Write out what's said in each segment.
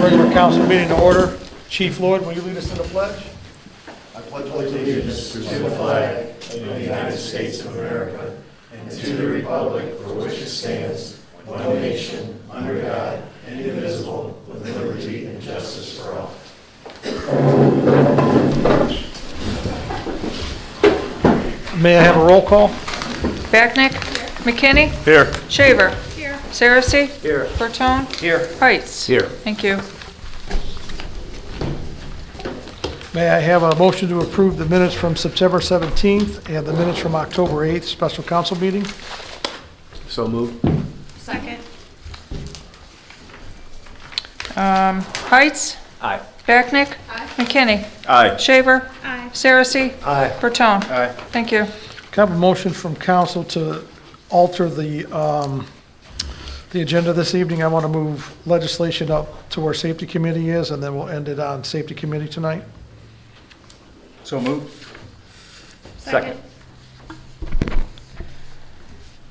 regular council meeting to order. Chief Lloyd, will you lead us in the pledge? I pledge allegiance to the flag of the United States of America and to the republic for which it stands, one nation, under God, indivisible, with liberty and justice for all. May I have a roll call? Backnick? McKinney? Here. Shaver? Here. Saracey? Here. Bertone? Here. Heights? Here. Thank you. May I have a motion to approve the minutes from September 17th and the minutes from October 8th special council meeting? So moved. Second. Heights? Aye. Backnick? Aye. McKinney? Aye. Shaver? Aye. Saracey? Aye. Bertone? Aye. Thank you. Can I have a motion from council to alter the agenda this evening? I want to move legislation up to where safety committee is, and then we'll end it on safety committee tonight. So moved. Second.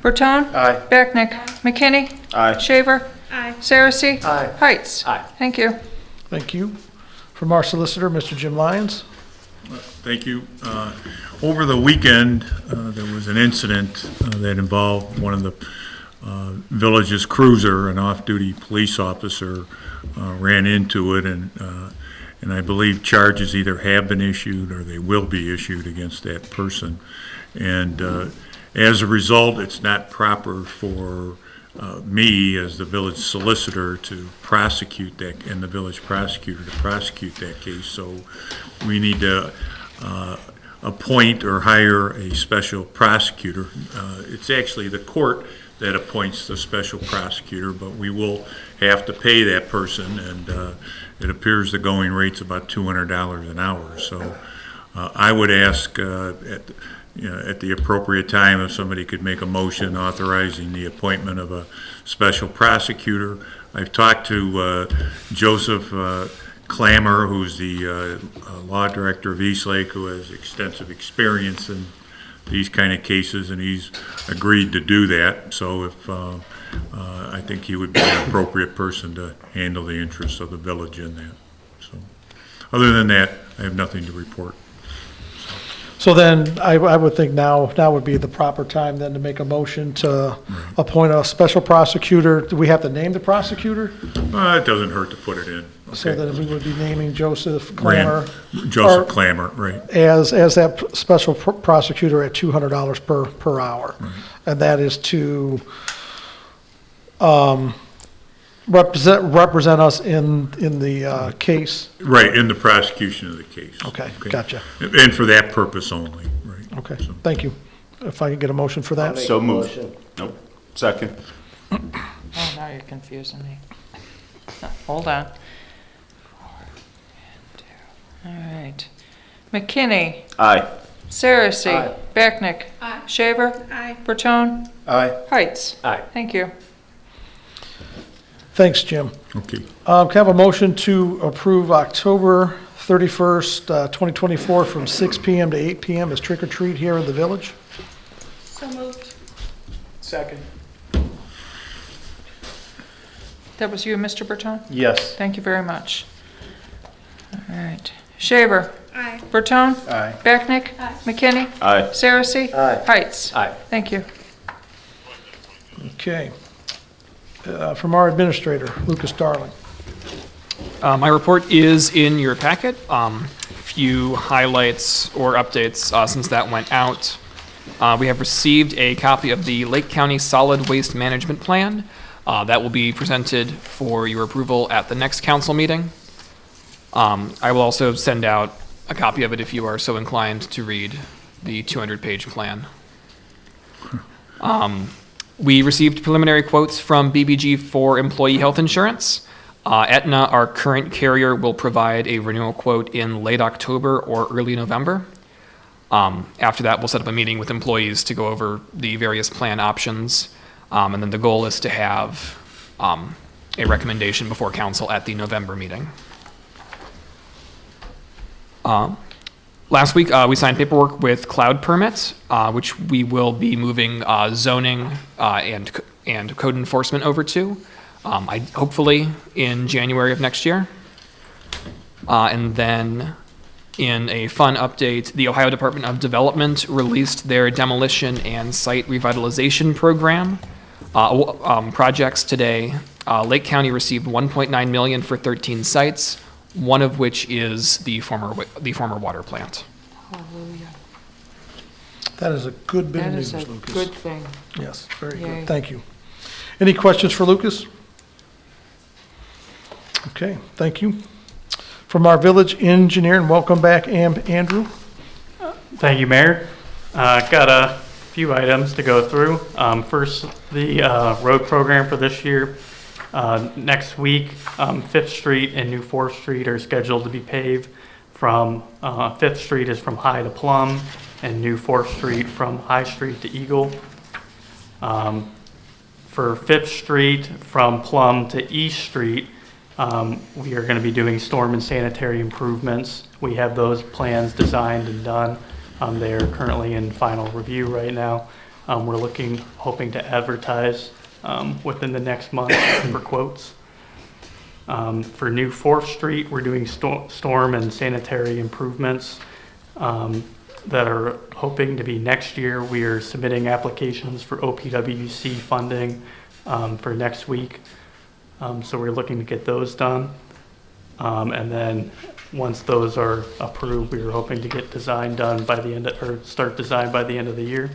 Bertone? Aye. Backnick? McKinney? Aye. Shaver? Aye. Saracey? Aye. Heights? Aye. Thank you. Thank you. From our solicitor, Mr. Jim Lyons. Thank you. Over the weekend, there was an incident that involved one of the village's cruiser. An off-duty police officer ran into it, and I believe charges either have been issued or they will be issued against that person. And as a result, it's not proper for me as the village solicitor to prosecute that, and the village prosecutor to prosecute that case. So we need to appoint or hire a special prosecutor. It's actually the court that appoints the special prosecutor, but we will have to pay that person, and it appears the going rate's about $200 an hour. So I would ask at the appropriate time if somebody could make a motion authorizing the appointment of a special prosecutor. I've talked to Joseph Clammer, who's the law director of Eastlake, who has extensive experience in these kind of cases, and he's agreed to do that. So if I think he would be an appropriate person to handle the interests of the village in that. So other than that, I have nothing to report. So then I would think now would be the proper time then to make a motion to appoint a special prosecutor. Do we have to name the prosecutor? It doesn't hurt to put it in. Okay. So that we would be naming Joseph Clammer. Joseph Clammer, right. As that special prosecutor at $200 per hour. Right. And that is to represent us in the case. Right, in the prosecution of the case. Okay, gotcha. And for that purpose only, right. Okay, So- thank you. If I can get a motion for that? So moved. Nope. Second. Oh, now you're confusing me. Hold on. 4 and 2. All right. McKinney? Aye. Saracey? Aye. Backnick? Aye. Shaver? Aye. Bertone? Aye. Heights? Aye. Thank you. Thanks, Jim. Okay. Can I have a motion to approve October 31st, 2024 from 6 PM to 8 PM as trick or treat here in the village? So moved. Second. That was you, Mr. Bertone? Yes. Thank you very much. All right. Shaver? Aye. Bertone? Aye. Backnick? Aye. McKinney? Aye. Saracey? Aye. Heights? Aye. Thank you. Okay. From our administrator, Lucas Darling. My report is in your packet. Few highlights or updates since that went out. We have received a copy of the Lake County Solid Waste Management Plan. That will be presented for your approval at the next council meeting. I will also send out a copy of it if you are so inclined to read the 200-page plan. We received preliminary quotes from BBG for employee health insurance. Aetna, our current carrier, will provide a renewal quote in late October or early November. After that, we'll set up a meeting with employees to go over the various plan options. And then the goal is to have a recommendation before council at the November meeting. Last week, we signed paperwork with Cloud Permits, which we will be moving zoning and code enforcement over to. hopefully in January of next year. And then in a fun update, the Ohio Department of Development released their demolition and site revitalization program projects today. Lake County received $1.9 million for 13 sites, one of which is the former water plant. Hallelujah. That is a good bit of That news, is a Lucas. good thing. Yes, very Yay. good. Thank you. Any questions for Lucas? Okay, thank you. From our village engineer, and welcome back, Andrew. Thank you, Mayor. Got a few items to go through. First, the road program for this year. Next week, 5th Street and New 4th Street are scheduled to be paved. From 5th Street is from High to Plum, and New 4th Street from High Street to Eagle. For 5th Street from Plum to East Street, we are going to be doing storm and sanitary improvements. We have those plans designed and done. They are currently in final review right now. We're hoping to advertise within the next month for quotes. For New 4th Street, we're doing storm and sanitary improvements that are hoping to be next year. We are submitting applications for OPWC funding for next week. So we're looking to get those done. And then once those are approved, we are hoping to get design done by the end of, or start design by the end of the year.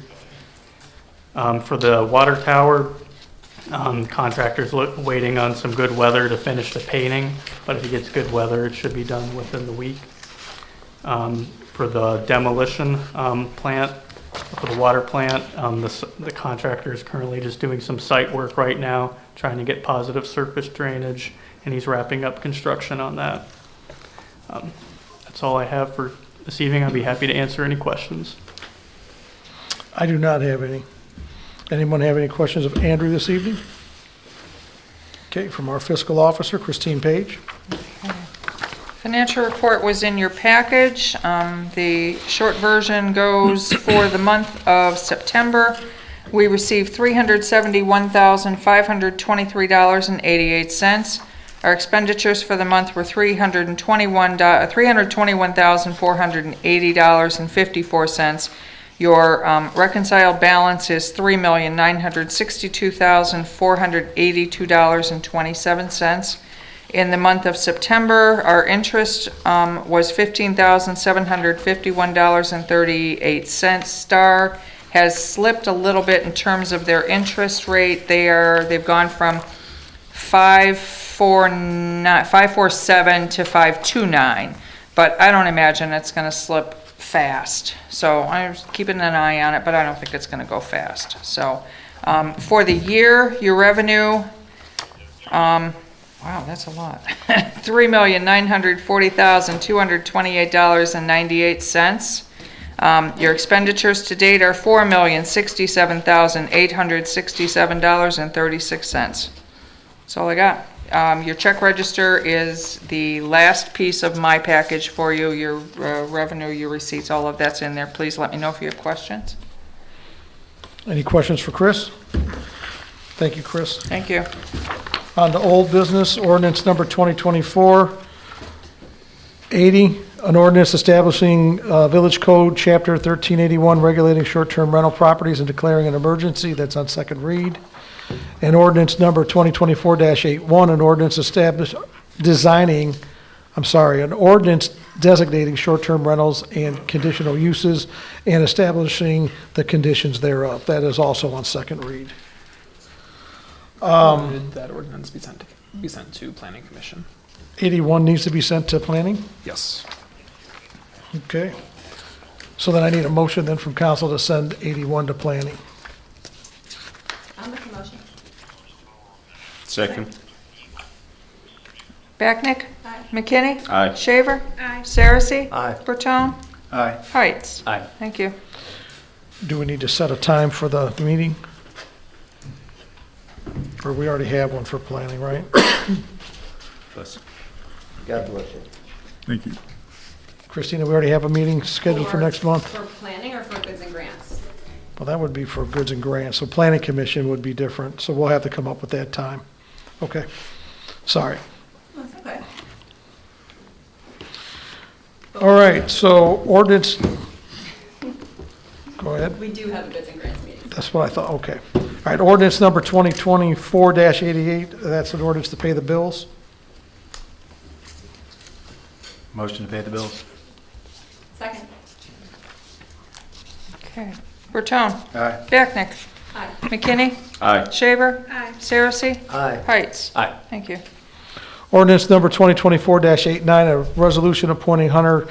For the water tower, contractors waiting on some good weather to finish the painting, but if it gets good weather, it should be done within the week. For the demolition plant, for the water plant, the contractor is currently just doing some site work right now, trying to get positive surface drainage, and he's wrapping up construction on that. That's all I have for this evening. I'd be happy to answer any questions. I do not have any. Anyone have any questions of Andrew this evening? Okay, from our fiscal officer, Christine Page. Financial report was in your package. The short version goes for the month of September. We received $371,523.88. Our expenditures for the month were $321,480.54. Your reconciled balance is $3,962,482.27. In the month of September, our interest was $15,751.38. Star has slipped a little bit in terms of their interest rate. They've gone from 547 to 529, but I don't imagine it's going to slip fast. So I'm keeping an eye on it, but I don't think it's going to go fast. So for the year, your revenue, wow, that's a lot. $3,940,228.98. Your expenditures to date are $4,067,867.36. That's all I got. Your check register is the last piece of my package for you. Your revenue, your receipts, all of that's in there. Please let me know if you have questions. Any questions for Chris? Thank you, Chris. Thank you. On to old business, ordinance number 2024-80, an ordinance establishing Village Code, Chapter 1381, regulating short-term rental properties and declaring an emergency. That's on second read. And ordinance number 2024-81, an ordinance an ordinance designating short-term rentals and conditional uses and establishing the conditions thereof. That is also on second read. Did that ordinance be sent to Planning Commission? 81 needs to be sent to planning? Yes. Okay. So then I need a motion then from council to send 81 to planning. I'll make a motion. Second. Backnick? Aye. McKinney? Aye. Shaver? Aye. Saracy? Aye. Bertone? Aye. Heights? Aye. Thank you. Do we need to set a time for the meeting? Or we already have one for planning, right? God bless you. Thank you. Christina, we already have a meeting scheduled for next month? For planning or for goods and grants? Well, that would be for goods and grants, so planning commission would be different, so we'll have to come up with that time. Okay, sorry. That's okay. All right, so ordinance, go ahead. We do have a bids and grants meeting. That's what I thought, okay. All right, ordinance number 2024-88, that's an ordinance to pay the bills. Motion to pay the bills. Second. Okay. Bertone. Aye. Becknick. Aye. McKinney. Aye. Shaver. Aye. Saracen. Aye. Heights. Aye. Thank you. Ordinance number 2024-89, a resolution appointing Hunter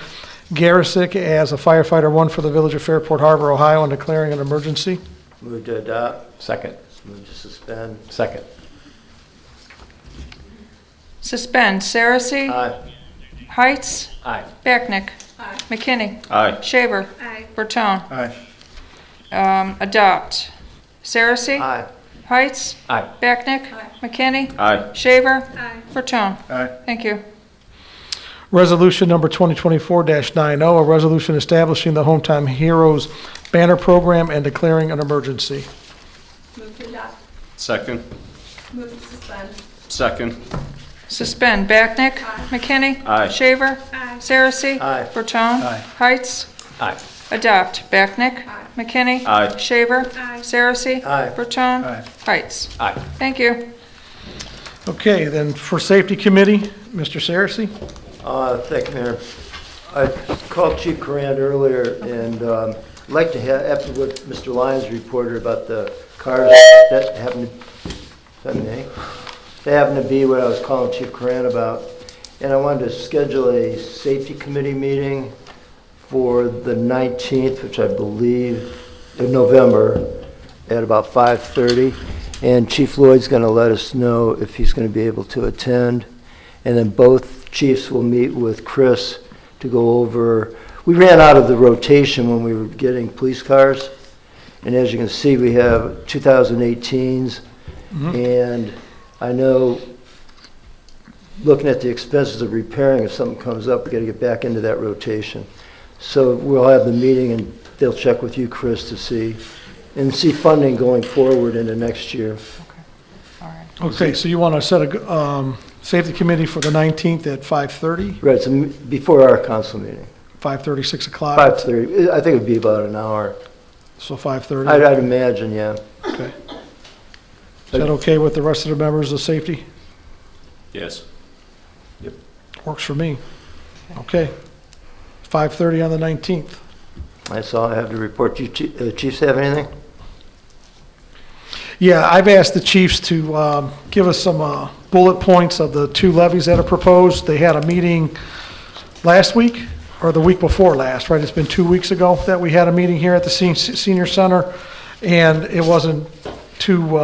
Garisick as a firefighter one for the Village of Fairport Harbor, Ohio, and declaring an emergency. Move to adopt. Second. Move to suspend. Second. Suspend. Saracen. Aye. Heights. Aye. Becknick. Aye. McKinney. Aye. Shaver. Aye. Bertone. Aye. Adopt. Saracen. Aye. Heights. Aye. Becknick. Aye. McKinney. Aye. Shaver. Aye. Bertone. Aye. Thank you. Resolution number 2024-90, a resolution establishing the Hometown Heroes Banner Program and declaring an emergency. Move to adopt. Second. Move to suspend. Second. Suspend. Becknick. Aye. McKinney. Aye. Shaver. Aye. Saracen. Aye. Bertone. Aye. Heights. Aye. Adopt. Becknick. Aye. McKinney. Aye. Shaver. Aye. Saracen. Aye. Bertone. Aye. Heights. Aye. Thank you. Okay, then for Safety Committee, Mr. Saracen. Thank you, Mayor. I called Chief Coran earlier, and I'd like to have, after what Mr. Lyons reported about the cars that happened to, is that me? They happened to be what I was calling Chief Coran about. And I wanted to schedule a Safety Committee meeting for the 19th, which I believe, in November, at about 5:30. And Chief Lloyd's going to let us know if he's going to be able to attend. And then both chiefs will meet with Chris to go over, we ran out of the rotation when we were getting police cars. And as you can see, we have 2018s. And I know, looking at the expenses of repairing, if something comes up, we got to get back into that rotation. So we'll have the meeting and they'll check with you, Chris, to see, and see funding going forward into next year. All right. Okay, so you want to set a Safety Committee for the 19th at 5:30? Right, so before our council meeting, 5:30, 6 o'clock? 5:30, I think it'd be about an hour. So 5:30? I'd imagine, yeah. Okay. Is that okay with the rest of the members of Safety? Yes. Works for me. Okay. 5:30 on the 19th. That's all I have to report. Do you chiefs have anything? Yeah, I've asked the chiefs to give us some bullet points of the two levies that are proposed. They had a meeting last week, or the week before last, right? It's been 2 weeks ago that we had a meeting here at the senior center, and it wasn't too,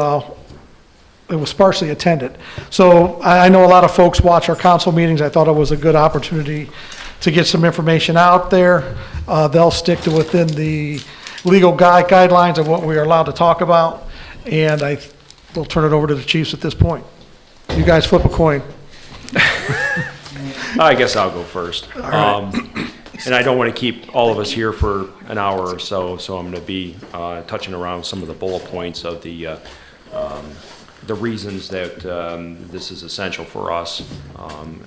it was sparsely attended. So I know a lot of folks watch our council meetings. I thought it was a good opportunity to get some information out there. They'll stick to within the legal guidelines of what we are allowed to talk about, and we'll turn it over to the chiefs at this point. You guys flip a coin. I guess I'll go first. right. And I don't want to keep all of us here for an hour or so, so I'm going to be touching around some of the bullet points of the reasons that this is essential for us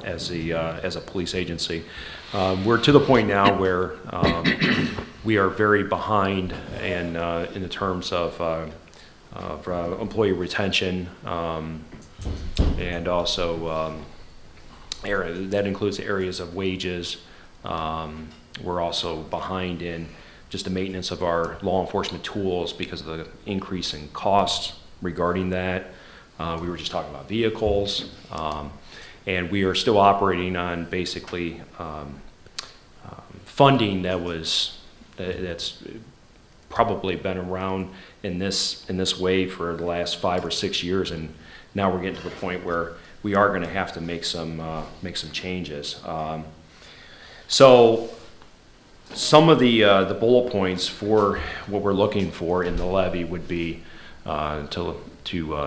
as a police agency. We're to the point now where we are very behind in the terms of employee retention, and also that includes the areas of wages. We're also behind in just the maintenance of our law enforcement tools because of the increase in costs regarding that. We were just talking about vehicles, and we are still operating on basically funding that's probably been around in this way for the last 5 or 6 years, and now we're getting to the point where we are going to have to make some changes. So some of the bullet points for what we're looking for in the levy would be to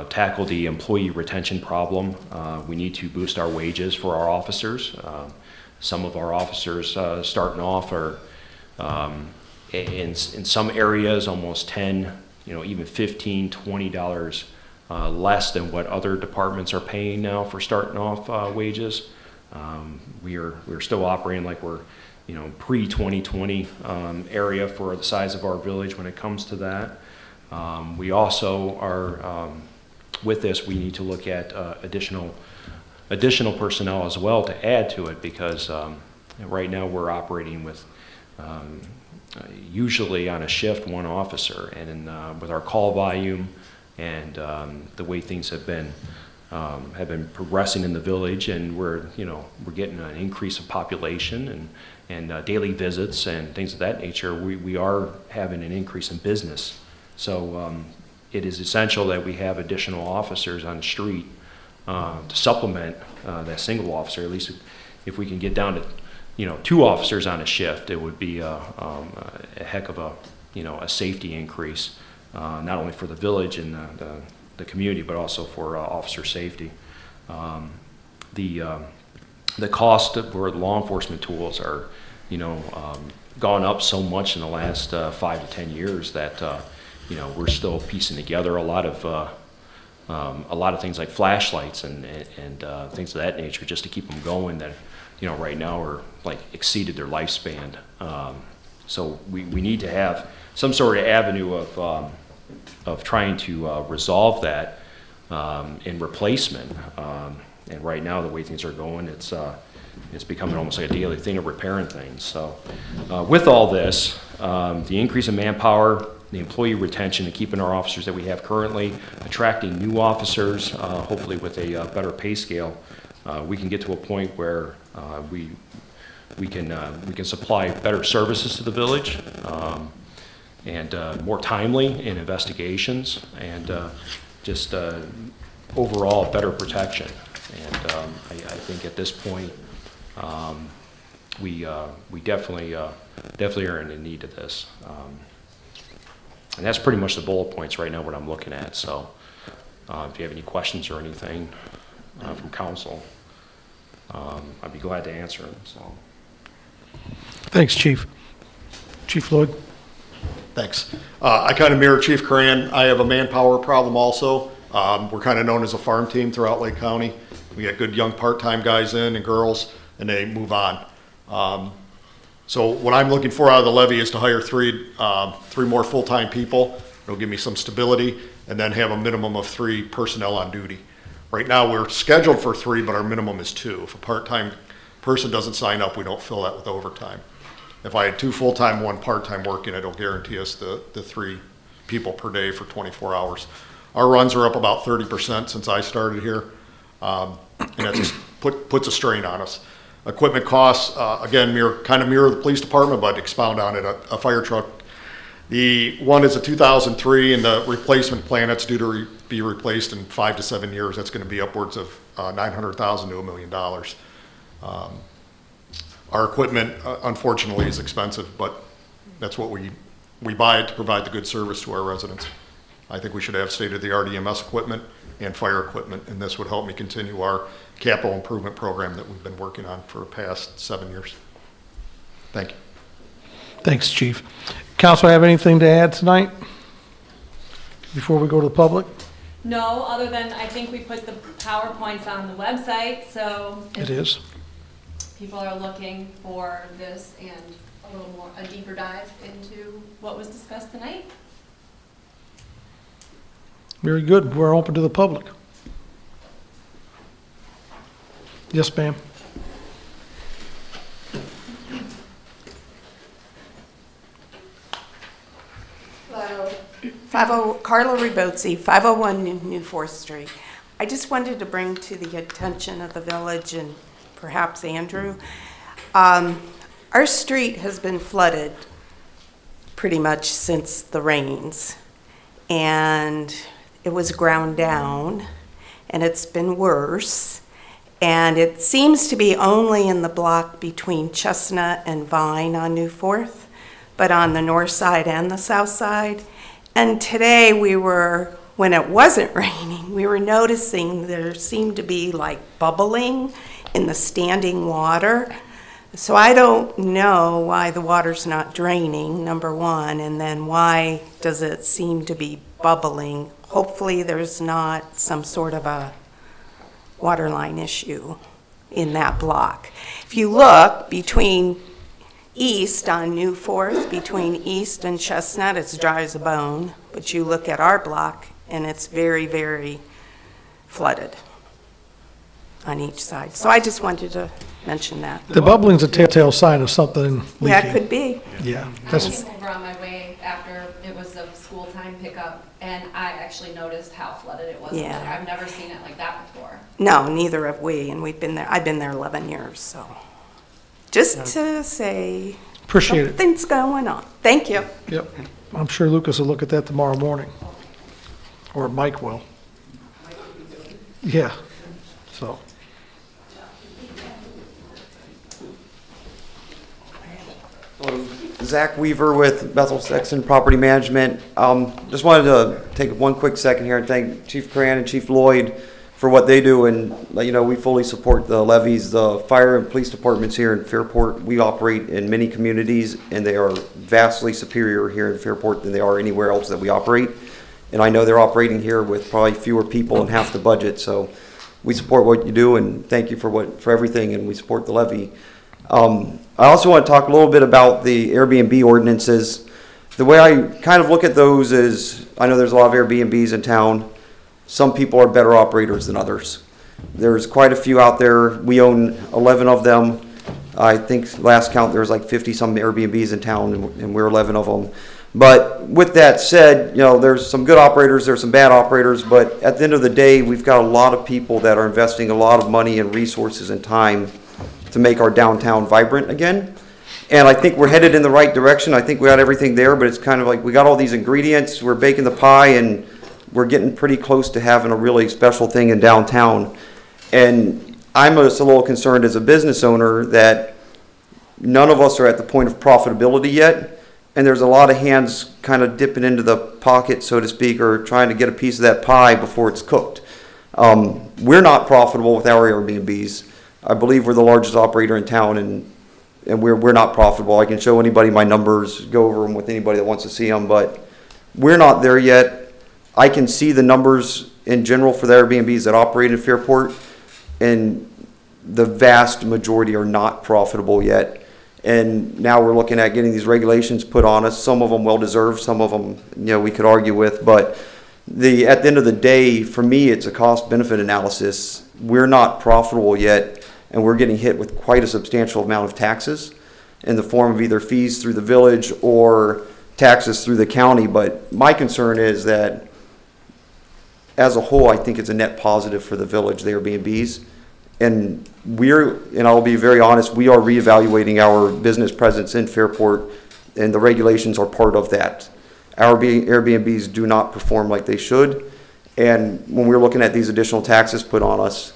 tackle the employee retention problem. We need to boost our wages for our officers. Some of our officers starting off are in some areas almost $10, even $15, $20 less than what other departments are paying now for starting off wages. We're still operating like we're, pre-2020 area for the size of our village when it comes to that. We also are, with this, we need to look at additional personnel as well to add to it, because right now we're operating with usually on a shift one officer, and with our call volume and the way things have been progressing in the village, and we're getting an increase of population and daily visits and things of that nature, we are having an increase in business. So it is essential that we have additional officers on the street to supplement that single officer. At least if we can get down to 2 officers on a shift, it would be a heck of a safety increase, not only for the village and the community, but also for officer safety. The cost for law enforcement tools are, gone up so much in the last 5 to 10 years that we're still piecing together a lot of things like flashlights and things of that nature, just to keep them going, that right now are like exceeded their lifespan. So we need to have some sort of avenue of trying to resolve that in replacement. And right now, the way things are going, it's becoming almost like a daily thing of repairing things. So with all this, the increase in manpower, the employee retention, and keeping our officers that we have currently, attracting new officers, hopefully with a better pay scale, we can get to a point where we can supply better services to the village, and more timely in investigations, and just overall better protection. And I think at this point, we definitely are in need of this. And that's pretty much the bullet points right now, what I'm looking at. So if you have any questions or anything from council, I'd be glad to answer them. So. Thanks, Chief. Chief Lloyd? Thanks. I kind of mirror Chief Coran. I have a manpower problem also. We're kind of known as a farm team throughout Lake County. We get good young part-time guys in and girls, and they move on. So what I'm looking for out of the levy is to hire three more full-time people. It'll give me some stability, and then have a minimum of 3 personnel on duty. Right now, we're scheduled for 3, but our minimum is 2. If a part-time person doesn't sign up, we don't fill that with overtime. If I had 2 full-time, 1 part-time working, it'll guarantee us the 3 people per day for 24 hours. Our runs are up about 30% since I started here, and that just puts a strain on us. Equipment costs, again, kind of mirror the police department, but expound on it. A fire truck, the one is a 2003, and the replacement plan that's due to be replaced in 5 to 7 years. That's going to be upwards of $900,000 to $1 million. Our equipment, unfortunately, is expensive, but that's what we buy it to provide the good service to our residents. I think we should have state-of-the-art EMS equipment and fire equipment, and this would help me continue our capital improvement program that we've been working on for the past 7 years. Thank you. Thanks, Chief. Council, have anything to add tonight before we go to the public? No, other than I think we put the PowerPoints on the website, so It is. people are looking for this and a deeper dive into what was discussed tonight. Very good. We're open to the public. Yes, ma'am. Hello. Carla Ribozzi, 501 New 4th Street. I just wanted to bring to the attention of the village and perhaps Andrew, our street has been flooded pretty much since the rains. And it was ground down, and it's been worse. And it seems to be only in the block between Chestnut and Vine on New 4th, but on the north side and the south side. And today when it wasn't raining, we were noticing there seemed to be like bubbling in the standing water. So I don't know why the water's not draining, number one, and then why does it seem to be bubbling? Hopefully there's not some sort of a water line issue in that block. If you look between east on New Fourth, between East and Chestnut, it's dry as a bone, but you look at our block and it's very, very flooded on each side. So I just wanted to mention that. The bubbling's a telltale sign of something leaking. Yeah, it could be. Yeah, I that's, came over on my way after it was the school time pickup, and I actually noticed how flooded it was. Yeah. I've never seen it like that before. No, neither have we, and we've been there, I've been there 11 years, so. Just to say, appreciate it. something's going on. Thank you. Yep. I'm sure Lucas will look at that tomorrow morning. Or Mike will. Yeah, so. Zach Weaver with Bethel Sexton Property Management. Just wanted to take one quick second here and thank Chief Cran and Chief Lloyd for what they do. And, you know, we fully support the levies. The fire and police departments here in Fairport, we operate in many communities, and they are vastly superior here in Fairport than they are anywhere else that we operate. And I know they're operating here with probably fewer people and half the budget. So we support what you do, and thank you for everything, and we support the levy. I also want to talk a little bit about the Airbnb ordinances. The way I kind of look at those is, I know there's a lot of Airbnbs in town. Some people are better operators than others. There's quite a few out there. We own 11 of them. I think last count there was like 50 some Airbnbs in town, and we're 11 of them. But with that said, you know, there's some good operators, there's some bad operators, but at the end of the day, we've got a lot of people that are investing a lot of money and resources and time to make our downtown vibrant again. And I think we're headed in the right direction. I think we got everything there, but it's kind of like we got all these ingredients, we're baking the pie, and we're getting pretty close to having a really special thing in downtown. And I'm just a little concerned as a business owner that none of us are at the point of profitability yet. And there's a lot of hands kind of dipping into the pocket, so to speak, or trying to get a piece of that pie before it's cooked. We're not profitable with our Airbnbs. I believe we're the largest operator in town, and we're not profitable. I can show anybody my numbers, go over them with anybody that wants to see them, but we're not there yet. I can see the numbers in general for the Airbnbs that operate in Fairport, and the vast majority are not profitable yet. And now we're looking at getting these regulations put on us. Some of them well-deserved, some of them, you know, we could argue with. But at the end of the day, for me, it's a cost-benefit analysis. We're not profitable yet, and we're getting hit with quite a substantial amount of taxes in the form of either fees through the village or taxes through the county. But my concern is that, as a whole, I think it's a net positive for the village, the Airbnbs. And I'll be very honest, we are reevaluating our business presence in Fairport, and the regulations are part of that. Our Airbnbs do not perform like they should. And when we're looking at these additional taxes put on us,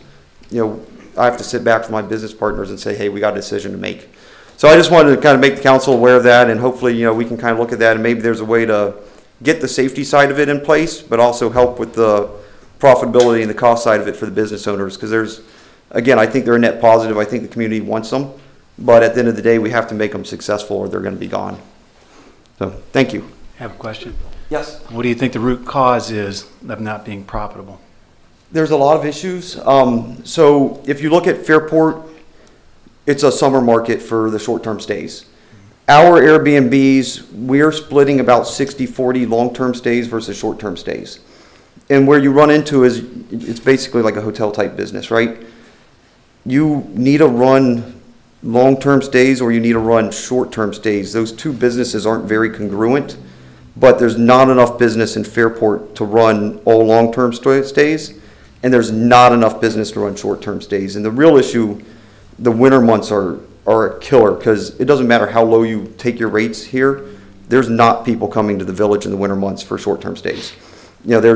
you know, I have to sit back with my business partners and say, hey, we got a decision to make. So I just wanted to kind of make the council aware of that, and hopefully, you know, we can kind of look at that, and maybe there's a way to get the safety side of it in place, but also help with the profitability and the cost side of it for the business owners. Because there's, again, I think they're a net positive. I think the community wants them. But at the end of the day, we have to make them successful or they're going to be gone. So, thank you. Have a question? Yes. What do you think the root cause is of not being profitable? There's a lot of issues. So if you look at Fairport, it's a summer market for the short-term stays. Our Airbnbs, we're splitting about 60-40 long-term stays versus short-term stays. And where you run into is, it's basically like a hotel type business, right? You need to run long-term stays or you need to run short-term stays. Those two businesses aren't very congruent, but there's not enough business in Fairport to run all long-term stays, and there's not enough business to run short-term stays. And the real issue, the winter months are a killer, because it doesn't matter how low you take your rates here, there's not people coming to the village in the winter months for short-term stays. You know,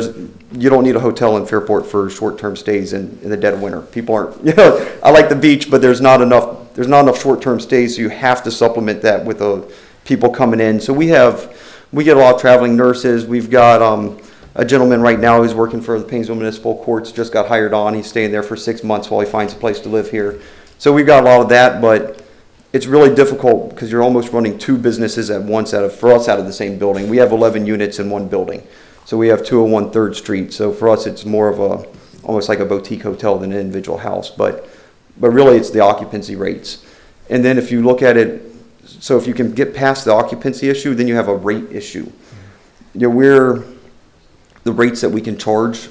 you don't need a hotel in Fairport for short-term stays in the dead of winter. People aren't, you know, I like the beach, but there's not enough short-term stays, so you have to supplement that with people coming in. So we get a lot of traveling nurses. We've got a gentleman right now who's working for the Painesville Municipal Courts, just got hired on. He's staying there for 6 months while he finds a place to live here. So we've got a lot of that, but it's really difficult because you're almost running two businesses at once for us out of the same building. We have 11 units in one building. So we have 201 3rd Street. So for us, it's more of almost like a boutique hotel than an individual house. But really, it's the occupancy rates. And then if you look at it, so if you can get past the occupancy issue, then you have a rate issue. You know, the rates that we can charge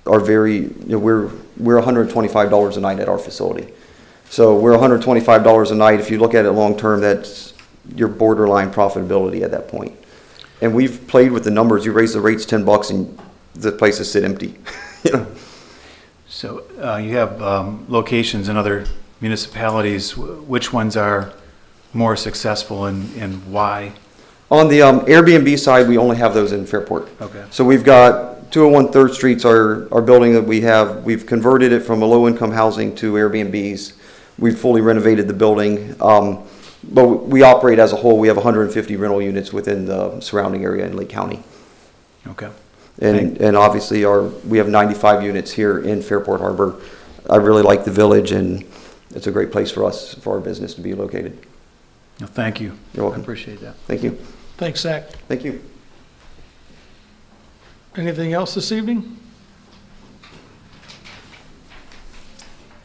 are very, we're $125 a night at our facility. So we're $125 a night. If you look at it long term, that's your borderline profitability at that point. And we've played with the numbers. You raise the rates $10 and the places sit empty. You know. So you have locations in other municipalities. Which ones are more successful and why? On the Airbnb side, we only have those in Fairport. Okay. So we've got 201 3rd Street's our building that we have. We've converted it from a low-income housing to Airbnbs. We've fully renovated the building. But we operate as a whole. We have 150 rental units within the surrounding area in Lake County. Okay. And obviously we have 95 units here in Fairport Harbor. I really like the village, and it's a great place for us, for our business to be located. Well, thank you. You're welcome. I appreciate that. Thank you. Thanks, Zach. Thank you. Anything else this evening?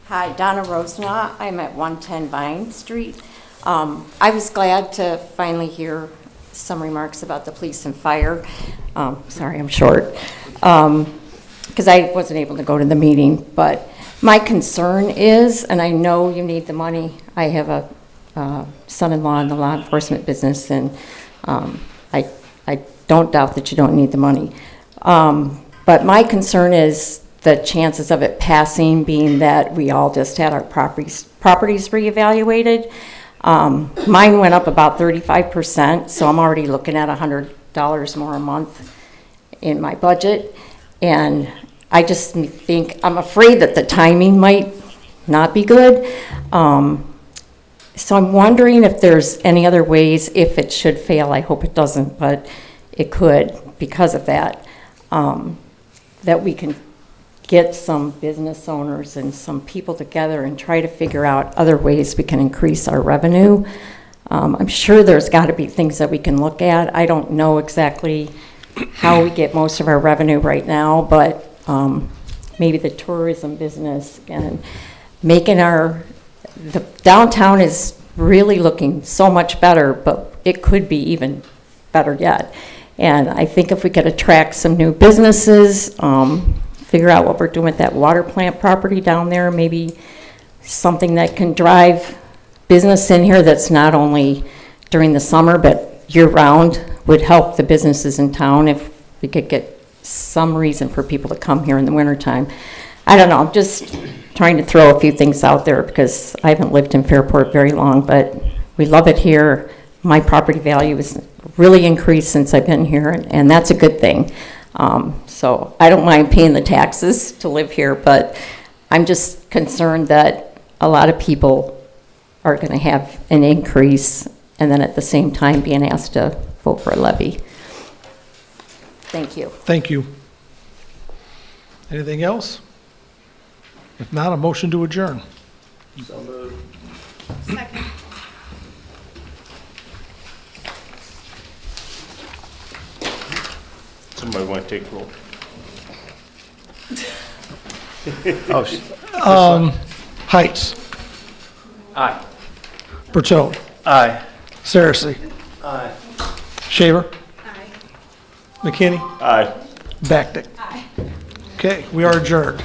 Hi, Donna Rosenaw. I'm at 110 Vine Street. I was glad to finally hear some remarks about the police and fire. Sorry, I'm short. Because I wasn't able to go to the meeting. But my concern is, and I know you need the money, I have a son-in-law in the law enforcement business, and I don't doubt that you don't need the money. But my concern is the chances of it passing, being that we all just had our properties reevaluated. Mine went up about 35%, so I'm already looking at $100 more a month in my budget. And I just think, I'm afraid that the timing might not be good. So I'm wondering if there's any other ways, if it should fail, I hope it doesn't, but it could because of that, that we can get some business owners and some people together and try to figure out other ways we can increase our revenue. I'm sure there's got to be things that we can look at. I don't know exactly how we get most of our revenue right now, but maybe the tourism business and making the downtown is really looking so much better, but it could be even better yet. And I think if we could attract some new businesses, figure out what we're doing with that water plant property down there, maybe something that can drive business in here that's not only during the summer but year-round, would help the businesses in town if we could get some reason for people to come here in the wintertime. I don't know, I'm just trying to throw a few things out there because I haven't lived in Fairport very long, but we love it here. My property value has really increased since I've been here, and that's a good thing. So I don't mind paying the taxes to live here, but I'm just concerned that a lot of people are going to have an increase and then at the same time being asked to vote for a levy. Thank you. Thank you. Anything else? If not, a motion to adjourn. Second. Somebody want to take roll? Heights. Aye. Bertone. Aye. Saracy. Aye. Shaver. Aye. McKinney. Aye. Backdick. Aye. Okay, we are adjourned.